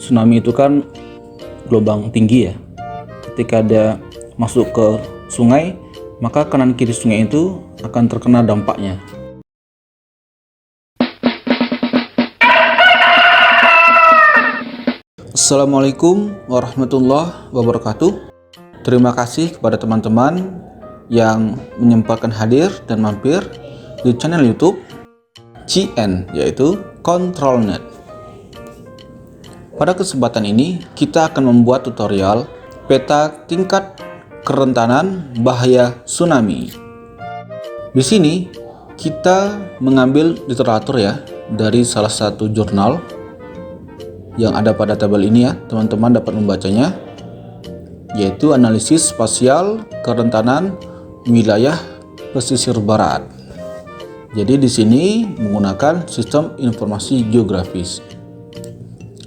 tsunami itu kan gelombang tinggi ya. Ketika dia masuk ke sungai, maka kanan kiri sungai itu akan terkena dampaknya. Assalamualaikum warahmatullahi wabarakatuh. Terima kasih kepada teman-teman yang menyempatkan hadir dan mampir di channel YouTube CN, yaitu ControlNet. Pada kesempatan ini kita akan membuat tutorial peta tingkat kerentanan bahaya tsunami. Di sini kita mengambil literatur ya dari salah satu jurnal yang ada pada tabel ini ya, teman-teman dapat membacanya, yaitu analisis spasial kerentanan wilayah pesisir barat. Jadi di sini menggunakan sistem informasi geografis.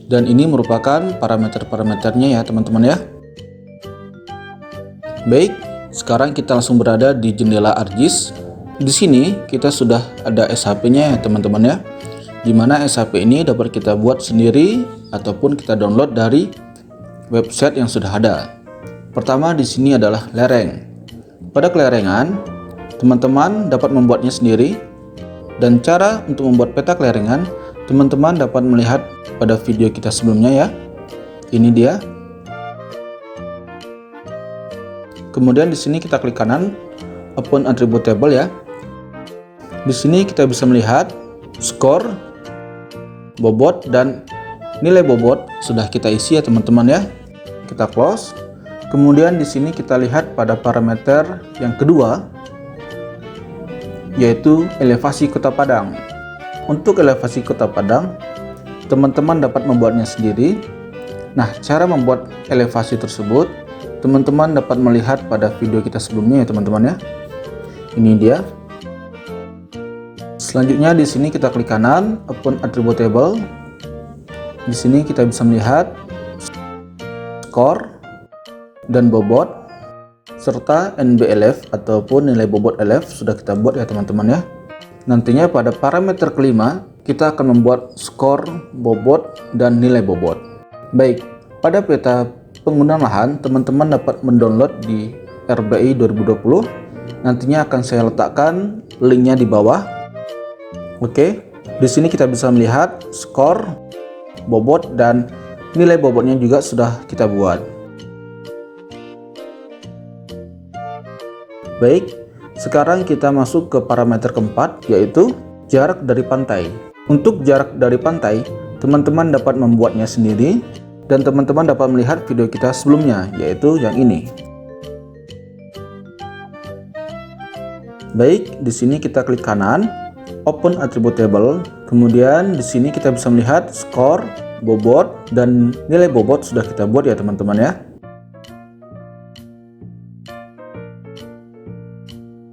Dan ini merupakan parameter-parameternya ya teman-teman ya. Baik, sekarang kita langsung berada di jendela ArcGIS. Di sini kita sudah ada SHP-nya ya teman-teman ya. Di mana SHP ini dapat kita buat sendiri ataupun kita download dari website yang sudah ada. Pertama di sini adalah lereng. Pada kelerengan, teman-teman dapat membuatnya sendiri. Dan cara untuk membuat peta kelerengan, teman-teman dapat melihat pada video kita sebelumnya ya. Ini dia. Kemudian di sini kita klik kanan, Open Attribute Table ya. Di sini kita bisa melihat skor, bobot, dan nilai bobot sudah kita isi ya teman-teman ya. Kita close. Kemudian di sini kita lihat pada parameter yang kedua, yaitu elevasi Kota Padang. Untuk elevasi Kota Padang, teman-teman dapat membuatnya sendiri. Nah, cara membuat elevasi tersebut, teman-teman dapat melihat pada video kita sebelumnya ya teman-teman ya. Ini dia. Selanjutnya di sini kita klik kanan, Open Attribute Table. Di sini kita bisa melihat skor dan bobot serta NBLF ataupun nilai bobot LF sudah kita buat ya teman-teman ya. Nantinya pada parameter kelima kita akan membuat skor, bobot, dan nilai bobot. Baik, pada peta penggunaan lahan teman-teman dapat mendownload di RBI 2020. Nantinya akan saya letakkan linknya di bawah. Oke, di sini kita bisa melihat skor, bobot, dan nilai bobotnya juga sudah kita buat. Baik, sekarang kita masuk ke parameter keempat, yaitu jarak dari pantai. Untuk jarak dari pantai, teman-teman dapat membuatnya sendiri dan teman-teman dapat melihat video kita sebelumnya, yaitu yang ini. Baik, di sini kita klik kanan, Open Attribute Table. Kemudian di sini kita bisa melihat skor, bobot, dan nilai bobot sudah kita buat ya teman-teman ya.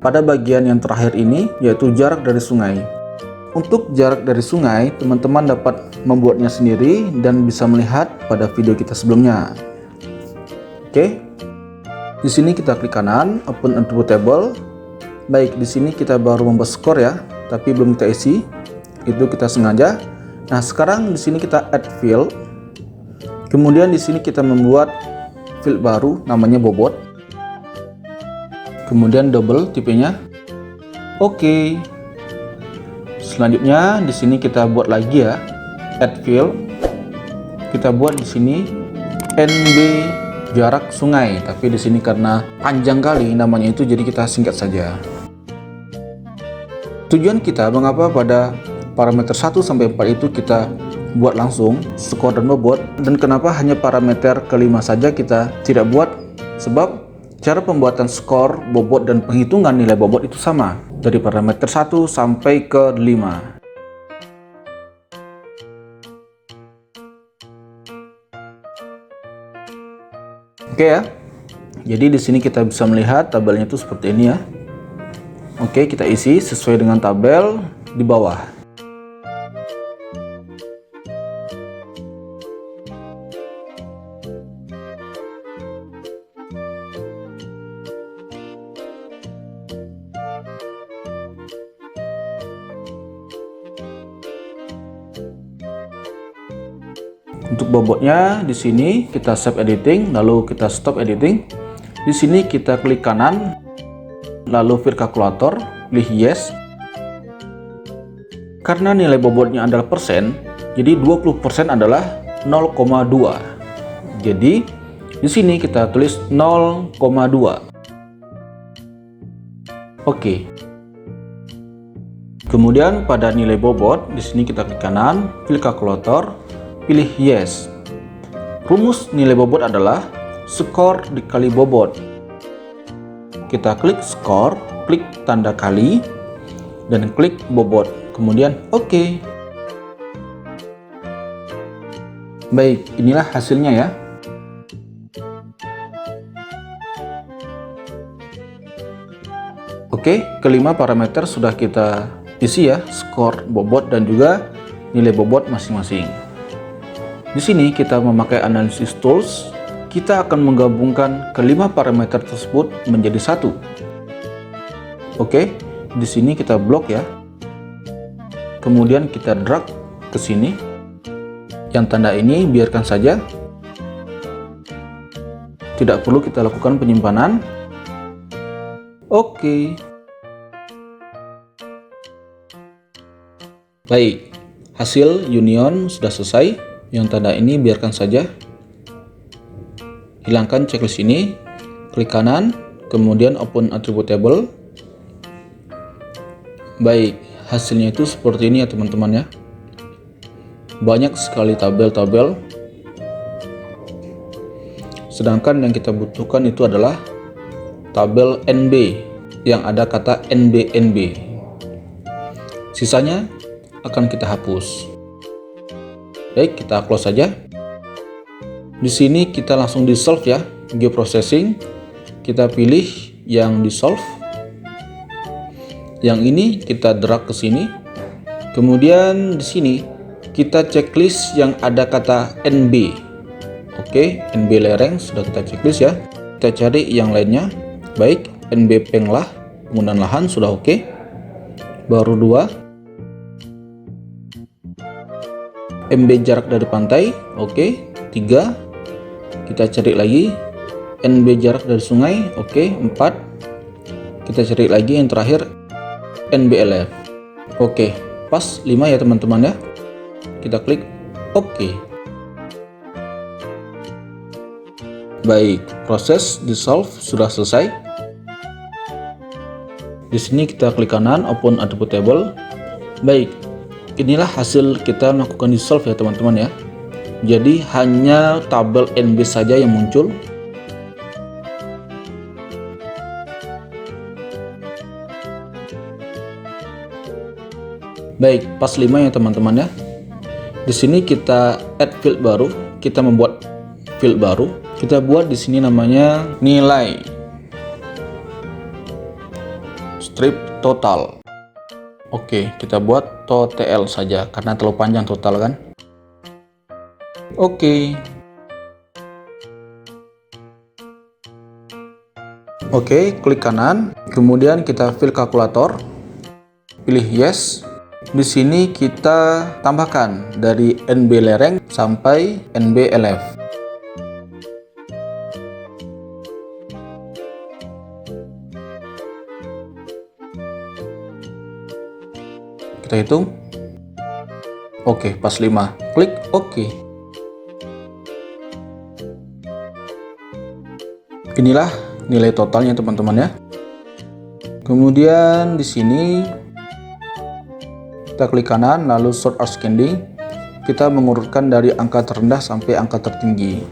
Pada bagian yang terakhir ini, yaitu jarak dari sungai. Untuk jarak dari sungai, teman-teman dapat membuatnya sendiri dan bisa melihat pada video kita sebelumnya. Oke, di sini kita klik kanan, Open Attribute Table. Baik, di sini kita baru membuat skor ya, tapi belum kita isi. Itu kita sengaja. Nah, sekarang di sini kita add field. Kemudian di sini kita membuat field baru, namanya bobot. Kemudian double tipenya. Oke. Selanjutnya di sini kita buat lagi ya, add field. Kita buat di sini NB jarak sungai, tapi di sini karena panjang kali namanya itu jadi kita singkat saja. Tujuan kita mengapa pada parameter 1 sampai 4 itu kita buat langsung skor dan bobot, dan kenapa hanya parameter kelima saja kita tidak buat, sebab cara pembuatan skor, bobot, dan penghitungan nilai bobot itu sama dari parameter 1 sampai ke 5. Oke ya. Jadi di sini kita bisa melihat tabelnya itu seperti ini ya. Oke, kita isi sesuai dengan tabel di bawah. Untuk bobotnya di sini kita save editing, lalu kita stop editing. Di sini kita klik kanan, lalu fill calculator, pilih yes. Karena nilai bobotnya adalah persen, jadi 20% adalah 0,2. Jadi di sini kita tulis 0,2. Oke. Kemudian pada nilai bobot, di sini kita klik kanan, fill calculator, pilih yes. Rumus nilai bobot adalah skor dikali bobot. Kita klik skor, klik tanda kali, dan klik bobot. Kemudian oke. Baik, inilah hasilnya ya. Oke, kelima parameter sudah kita isi ya, skor, bobot, dan juga nilai bobot masing-masing. Di sini kita memakai analysis tools, kita akan menggabungkan kelima parameter tersebut menjadi satu. Oke, di sini kita blok ya. Kemudian kita drag ke sini. Yang tanda ini biarkan saja. Tidak perlu kita lakukan penyimpanan. Oke. Baik, hasil union sudah selesai. Yang tanda ini biarkan saja. Hilangkan checklist ini, klik kanan, kemudian open attribute table. Baik, hasilnya itu seperti ini ya teman-teman ya. Banyak sekali tabel-tabel. Sedangkan yang kita butuhkan itu adalah tabel NB yang ada kata NB. Sisanya akan kita hapus. Baik, kita close saja. Di sini kita langsung di solve ya, geoprocessing. Kita pilih yang di solve. Yang ini kita drag ke sini. Kemudian di sini kita checklist yang ada kata NB. Oke, NB lereng sudah kita checklist ya. Kita cari yang lainnya. Baik, NB penglah, penggunaan lahan sudah oke. Baru 2. MB jarak dari pantai, oke. 3. Kita cari lagi. NB jarak dari sungai, oke. 4. Kita cari lagi yang terakhir NBLF. Oke, pas 5 ya teman-teman ya. Kita klik oke. Baik, proses di solve sudah selesai. Di sini kita klik kanan open attribute table. Baik, inilah hasil kita melakukan di solve ya teman-teman ya. Jadi hanya tabel NB saja yang muncul. Baik, pas 5 ya teman-teman ya. Di sini kita add field baru, kita membuat field baru. Kita buat di sini namanya nilai strip total. Oke, kita buat total saja karena terlalu panjang total kan. Oke. Oke, klik kanan, kemudian kita fill kalkulator, pilih yes. Di sini kita tambahkan dari NB lereng sampai NBLF. Kita hitung. Oke, pas 5. Klik oke. Inilah nilai totalnya teman-teman ya. Kemudian di sini kita klik kanan lalu sort ascending. Kita mengurutkan dari angka terendah sampai angka tertinggi.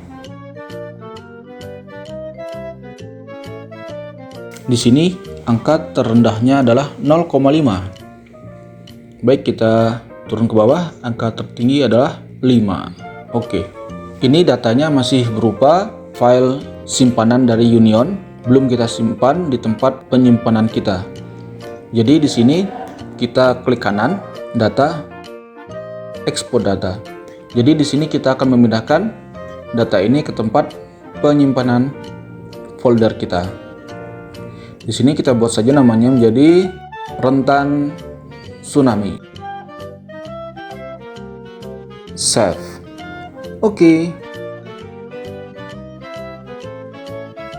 Di sini angka terendahnya adalah 0,5. Baik, kita turun ke bawah, angka tertinggi adalah 5. Oke. Ini datanya masih berupa file simpanan dari Union, belum kita simpan di tempat penyimpanan kita. Jadi di sini kita klik kanan, data, export data. Jadi di sini kita akan memindahkan data ini ke tempat penyimpanan folder kita. Di sini kita buat saja namanya menjadi rentan tsunami. Save. Oke.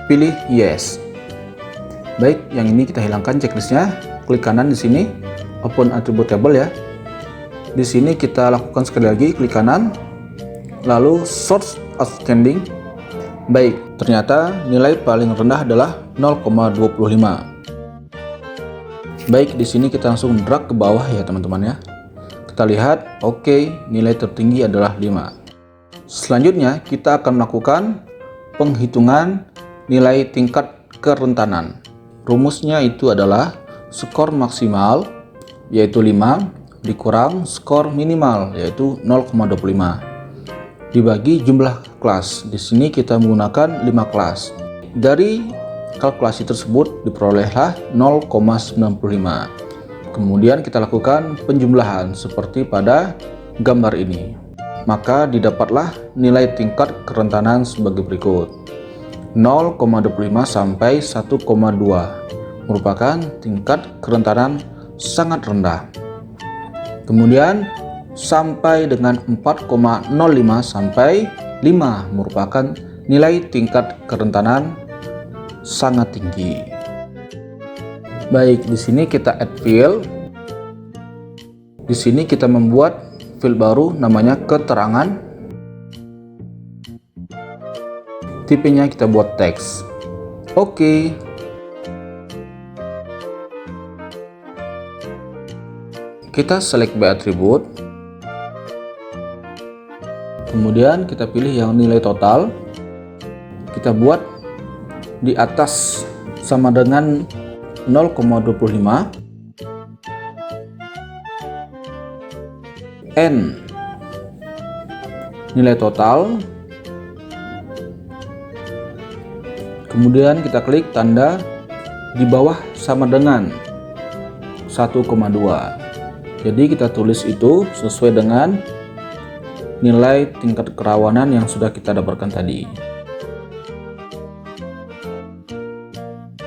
Pilih yes. Baik, yang ini kita hilangkan checklistnya. Klik kanan di sini, open attribute table ya. Di sini kita lakukan sekali lagi, klik kanan, lalu source outstanding. Baik, ternyata nilai paling rendah adalah 0,25. Baik, di sini kita langsung drag ke bawah ya teman-teman ya. Kita lihat, oke, nilai tertinggi adalah 5. Selanjutnya kita akan melakukan penghitungan nilai tingkat kerentanan. Rumusnya itu adalah skor maksimal yaitu 5 dikurang skor minimal yaitu 0,25 dibagi jumlah kelas. Di sini kita menggunakan 5 kelas. Dari kalkulasi tersebut diperolehlah 0,95. Kemudian kita lakukan penjumlahan seperti pada gambar ini. Maka didapatlah nilai tingkat kerentanan sebagai berikut. 0,25 sampai 1,2 merupakan tingkat kerentanan sangat rendah. Kemudian sampai dengan 4,05 sampai 5 merupakan nilai tingkat kerentanan sangat tinggi. Baik, di sini kita add field. Di sini kita membuat field baru namanya keterangan. Tipenya kita buat teks. Oke. Kita select by attribute. Kemudian kita pilih yang nilai total. Kita buat di atas sama dengan 0,25. N nilai total. Kemudian kita klik tanda di bawah sama dengan 1,2. Jadi kita tulis itu sesuai dengan nilai tingkat kerawanan yang sudah kita dapatkan tadi.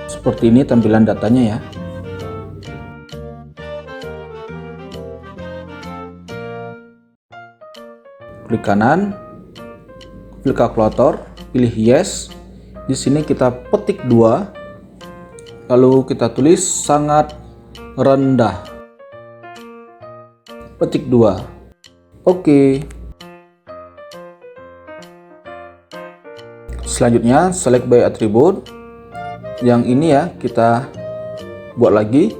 Seperti ini tampilan datanya ya. Klik kanan, pilih kalkulator, pilih yes. Di sini kita petik 2, lalu kita tulis sangat rendah. Petik 2. Oke. Selanjutnya select by attribute. Yang ini ya kita buat lagi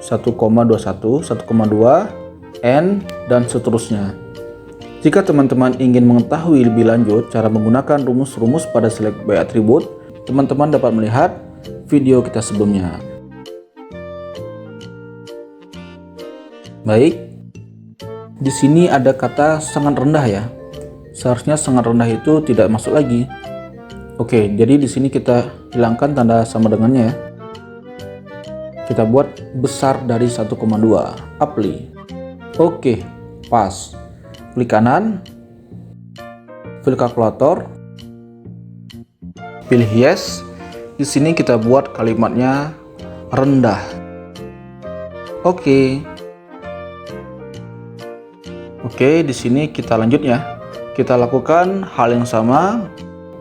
1,21, 1,2, N dan seterusnya. Jika teman-teman ingin mengetahui lebih lanjut cara menggunakan rumus-rumus pada select by attribute, teman-teman dapat melihat video kita sebelumnya. Baik, di sini ada kata sangat rendah ya. Seharusnya sangat rendah itu tidak masuk lagi. Oke, jadi di sini kita hilangkan tanda sama dengannya ya. Kita buat besar dari 1,2. Apply. Oke, pas. Klik kanan, pilih kalkulator, pilih yes. Di sini kita buat kalimatnya rendah. Oke. Oke, di sini kita lanjut ya. Kita lakukan hal yang sama.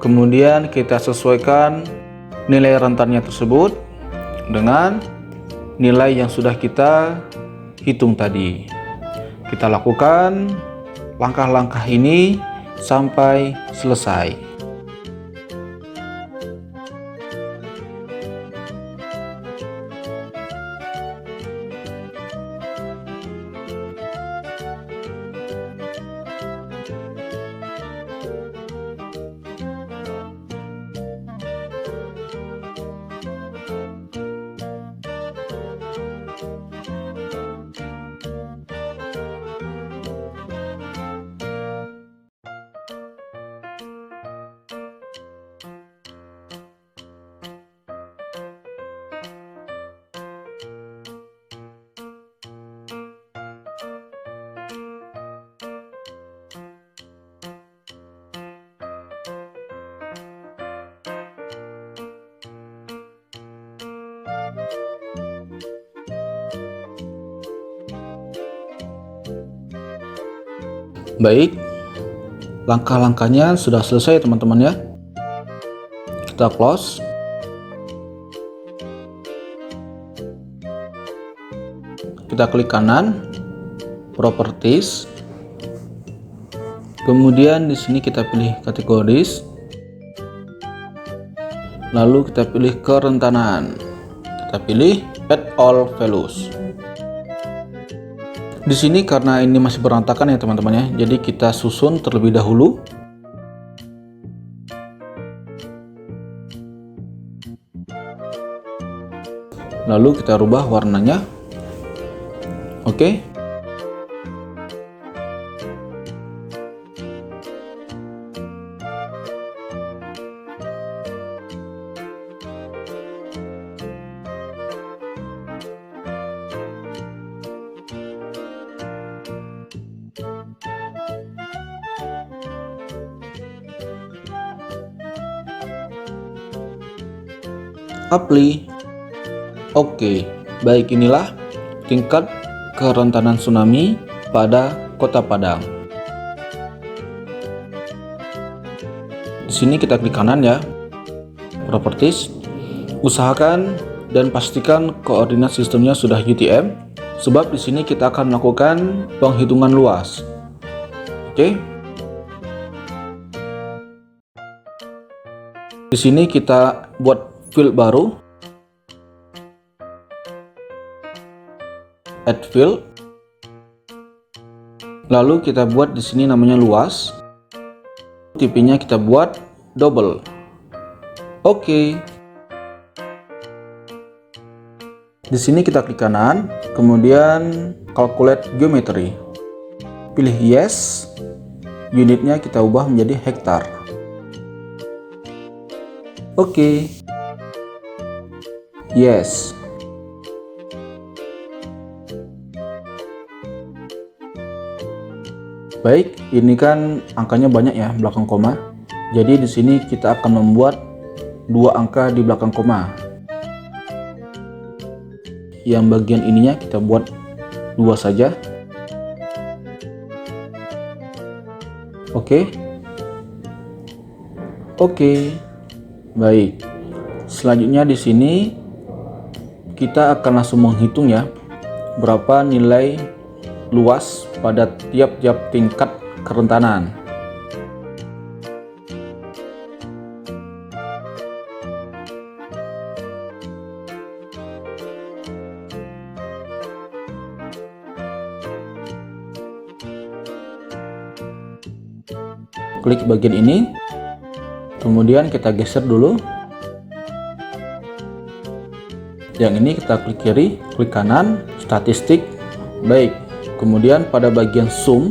Kemudian kita sesuaikan nilai rentannya tersebut dengan nilai yang sudah kita hitung tadi. Kita lakukan langkah-langkah ini sampai selesai. Baik, Langkah-langkahnya sudah selesai teman-teman ya. Kita close. Kita klik kanan, Properties. Kemudian di sini kita pilih Categories. Lalu kita pilih kerentanan. Kita pilih Add All Values. Di sini karena ini masih berantakan ya teman-teman ya, jadi kita susun terlebih dahulu. Lalu kita rubah warnanya. Oke. Apply. Oke, baik, inilah tingkat kerentanan tsunami pada Kota Padang. Di sini kita klik kanan ya, Properties. Usahakan dan pastikan koordinat sistemnya sudah UTM, sebab di sini kita akan melakukan penghitungan luas. Oke. Di sini kita buat field baru, add field. Lalu kita buat di sini namanya luas. Tipenya kita buat double. Oke. Di sini kita klik kanan, kemudian calculate geometry. Pilih yes. Unitnya kita ubah menjadi hektar. Oke. Yes. Baik, ini kan angkanya banyak ya belakang koma. Jadi di sini kita akan membuat dua angka di belakang koma. Yang bagian ininya kita buat dua saja. Oke. Oke. Baik. Selanjutnya di sini kita akan langsung menghitung ya berapa nilai luas pada tiap-tiap tingkat kerentanan. Klik bagian ini, kemudian kita geser dulu. Yang ini kita klik kiri, klik kanan, statistik. Baik, kemudian pada bagian sum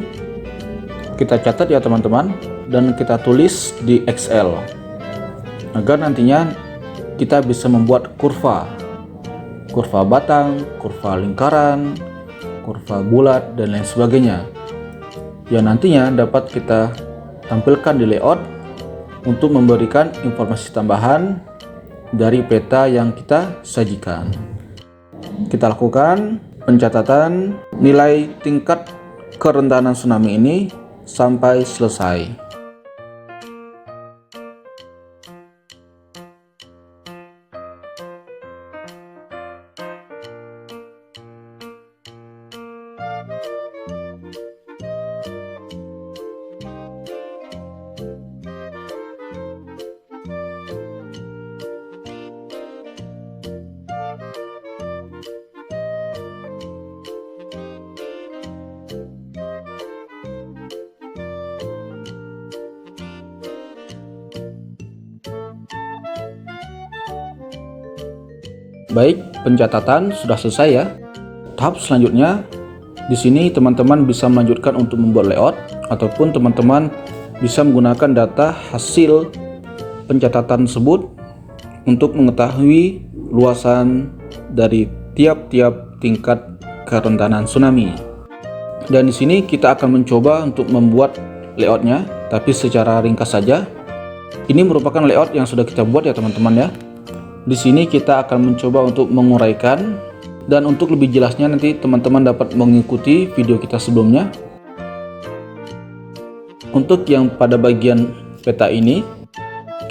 kita catat ya teman-teman, dan kita tulis di Excel agar nantinya kita bisa membuat kurva batang, kurva lingkaran, kurva bulat, dan lain sebagainya yang nantinya dapat kita tampilkan di layout untuk memberikan informasi tambahan dari peta yang kita sajikan. Kita lakukan pencatatan nilai tingkat kerentanan tsunami ini sampai selesai. Baik, pencatatan sudah selesai ya. Tahap selanjutnya, di sini teman-teman bisa melanjutkan untuk membuat layout, ataupun teman-teman bisa menggunakan data hasil pencatatan tersebut untuk mengetahui luasan dari tiap-tiap tingkat kerentanan tsunami. Dan di sini kita akan mencoba untuk membuat layoutnya, tapi secara ringkas saja. Ini merupakan layout yang sudah kita buat ya teman-teman ya. Di sini kita akan mencoba untuk menguraikan, dan untuk lebih jelasnya nanti teman-teman dapat mengikuti video kita sebelumnya. Untuk yang pada bagian peta ini,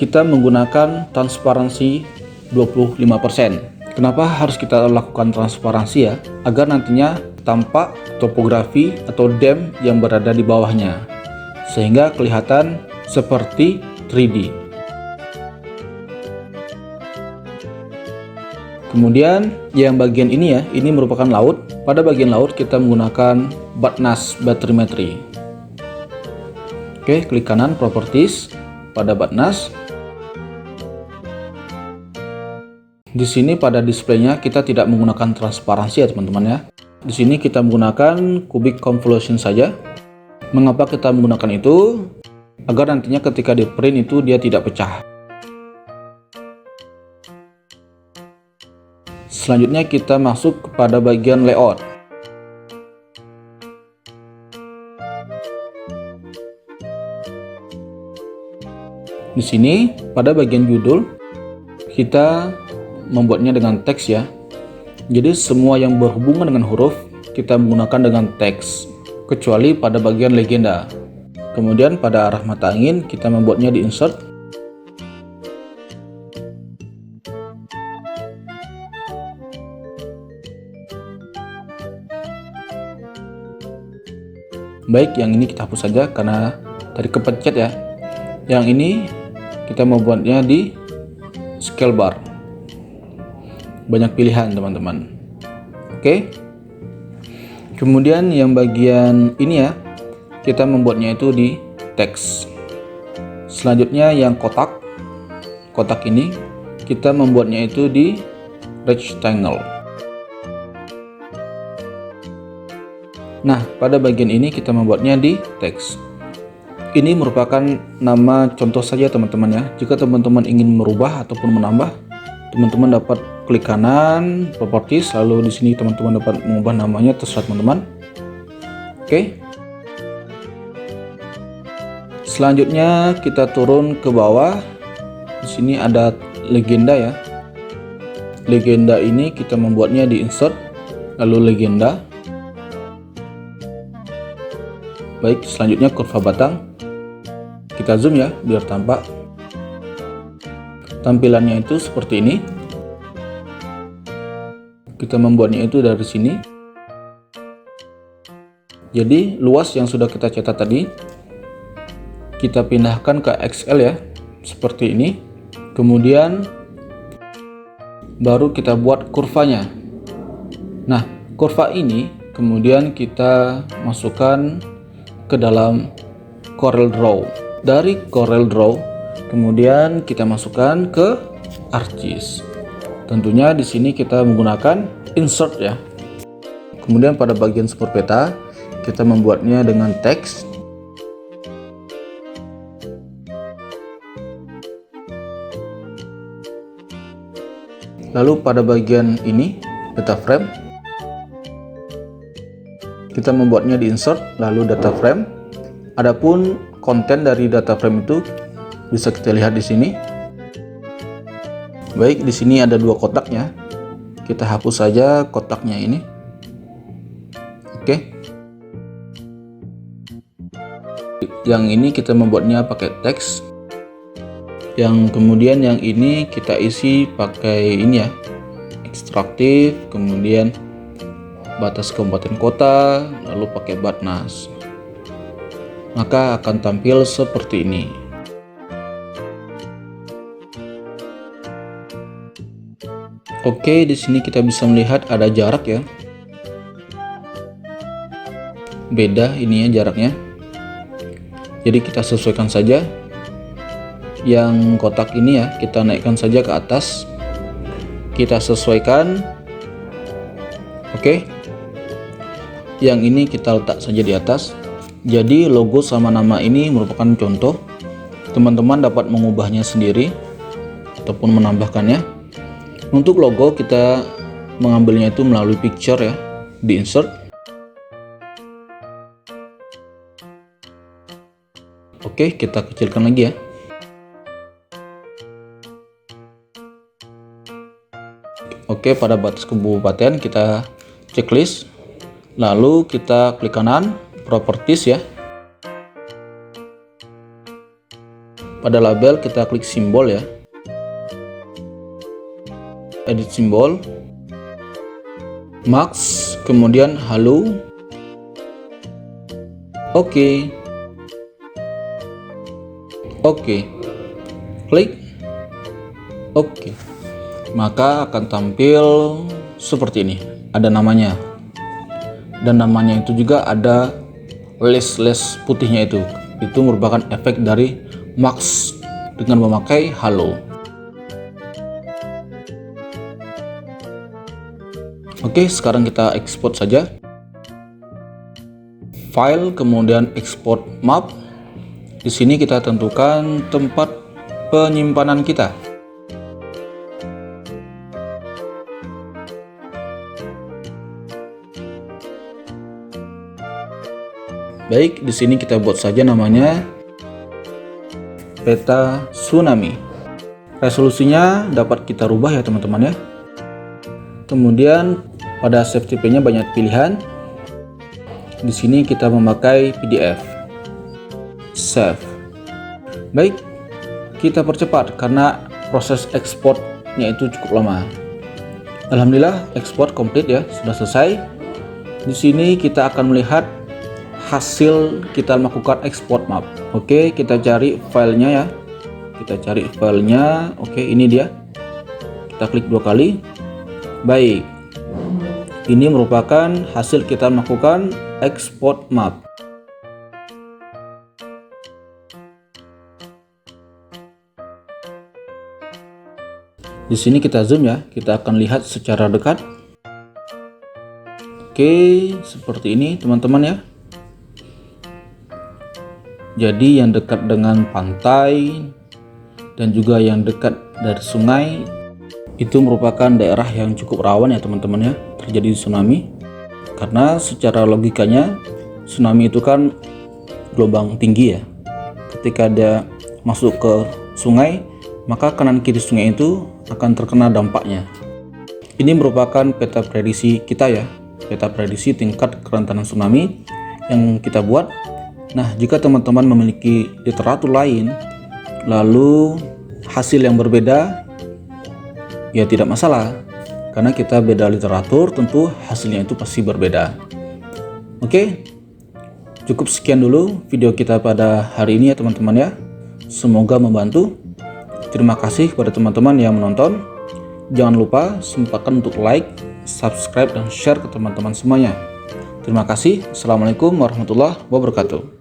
kita menggunakan transparansi 25%. Kenapa harus kita lakukan transparansi ya? Agar nantinya tampak topografi atau dam yang berada di bawahnya, sehingga kelihatan seperti 3D. Kemudian yang bagian ini ya, ini merupakan laut. Pada bagian laut kita menggunakan BATNAS Bathymetry. Oke, klik kanan Properties pada BATNAS. Di sini pada displaynya kita tidak menggunakan transparansi ya teman-teman ya. Di sini kita menggunakan cubic convolution saja. Mengapa kita menggunakan itu? Agar nantinya ketika di print itu dia tidak pecah. Selanjutnya kita masuk kepada bagian layout. Di sini pada bagian judul kita membuatnya dengan teks ya. Jadi semua yang berhubungan dengan huruf kita menggunakan dengan teks, kecuali pada bagian legenda. Kemudian pada arah mata angin kita membuatnya di insert. Baik, yang ini kita hapus saja karena tadi kepencet ya. Yang ini kita membuatnya di scale bar. Banyak pilihan teman-teman. Oke. Kemudian yang bagian ini ya, kita membuatnya itu di teks. Selanjutnya yang kotak. Kotak ini kita membuatnya itu di rectangle. Nah, pada bagian ini kita membuatnya di teks. Ini merupakan nama contoh saja teman-teman ya. Jika teman-teman ingin merubah ataupun menambah, teman-teman dapat klik kanan, properties, lalu di sini teman-teman dapat mengubah namanya, terserah teman-teman. Oke. Selanjutnya kita turun ke bawah. Di sini ada legenda ya. Legenda ini kita membuatnya di insert, lalu legenda. Baik, selanjutnya kurva batang. Kita zoom ya, biar tampak. Tampilannya itu seperti ini. Kita membuatnya itu dari sini. Jadi, luas yang sudah kita cetak tadi, kita pindahkan ke XL ya, seperti ini. Kemudian, baru kita buat kurvanya. Nah, kurva ini kemudian kita masukkan ke dalam Corel Draw. Dari Corel Draw kemudian kita masukkan ke ArcGIS. Tentunya di sini kita menggunakan insert ya. Kemudian pada bagian support peta kita membuatnya dengan teks. Lalu pada bagian ini data frame kita membuatnya di insert, lalu data frame. Adapun konten dari data frame itu bisa kita lihat di sini. Baik, di sini ada dua kotaknya. Kita hapus saja kotaknya ini. Oke. Yang ini kita membuatnya pakai teks. Yang kemudian yang ini kita isi pakai ini ya, ekstraktif, kemudian batas kabupaten kota, lalu pakai BATNAS. Maka akan tampil seperti ini. Oke, di sini kita bisa melihat ada jarak ya. Beda ininya jaraknya. Jadi kita sesuaikan saja. Yang kotak ini ya, kita naikkan saja ke atas. Kita sesuaikan. Oke. Yang ini kita letak saja di atas. Jadi logo sama nama ini merupakan contoh. Teman-teman dapat mengubahnya sendiri ataupun menambahkannya. Untuk logo kita mengambilnya itu melalui picture ya, di insert. Oke, kita kecilkan lagi ya. Oke, pada batas kabupaten kita checklist. Lalu kita klik kanan, properties ya. Pada label kita klik simbol ya, edit simbol, max, kemudian halo, oke, klik oke, maka akan tampil seperti ini. Ada namanya, dan namanya itu juga ada les putihnya itu merupakan efek dari max dengan memakai halo. Oke, sekarang kita ekspor saja file, kemudian export map. Di sini kita tentukan tempat penyimpanan kita. Baik, di sini kita buat saja namanya peta tsunami. Resolusinya dapat kita rubah ya teman-teman ya. Kemudian pada save TP-nya banyak pilihan. Di sini kita memakai PDF. Save. Baik, kita percepat karena proses ekspornya itu cukup lama. Alhamdulillah ekspor komplit ya, sudah selesai. Di sini kita akan melihat hasil kita melakukan ekspor map. Oke, kita cari filenya ya. Kita cari filenya. Oke, ini dia. Kita klik 2 kali. Baik. Ini merupakan hasil kita melakukan ekspor map. Di sini kita zoom ya. Kita akan lihat secara dekat. Oke, seperti ini teman-teman ya. Jadi yang dekat dengan pantai dan juga yang dekat dari sungai itu merupakan daerah yang cukup rawan ya teman-teman ya terjadi tsunami, karena secara logikanya tsunami itu kan gelombang tinggi ya. Ketika dia masuk ke sungai, maka kanan kiri sungai itu akan terkena dampaknya. Ini merupakan peta prediksi kita ya, peta prediksi tingkat kerentanan tsunami yang kita buat. Nah, jika teman-teman memiliki literatur lain, lalu hasil yang berbeda, ya tidak masalah. Karena kita beda literatur, tentu hasilnya itu pasti berbeda. Oke, cukup sekian dulu video kita pada hari ini ya teman-teman ya. Semoga membantu. Terima kasih kepada teman-teman yang menonton. Jangan lupa sempatkan untuk like, subscribe, dan share ke teman-teman semuanya. Terima kasih. Assalamualaikum warahmatullahi wabarakatuh.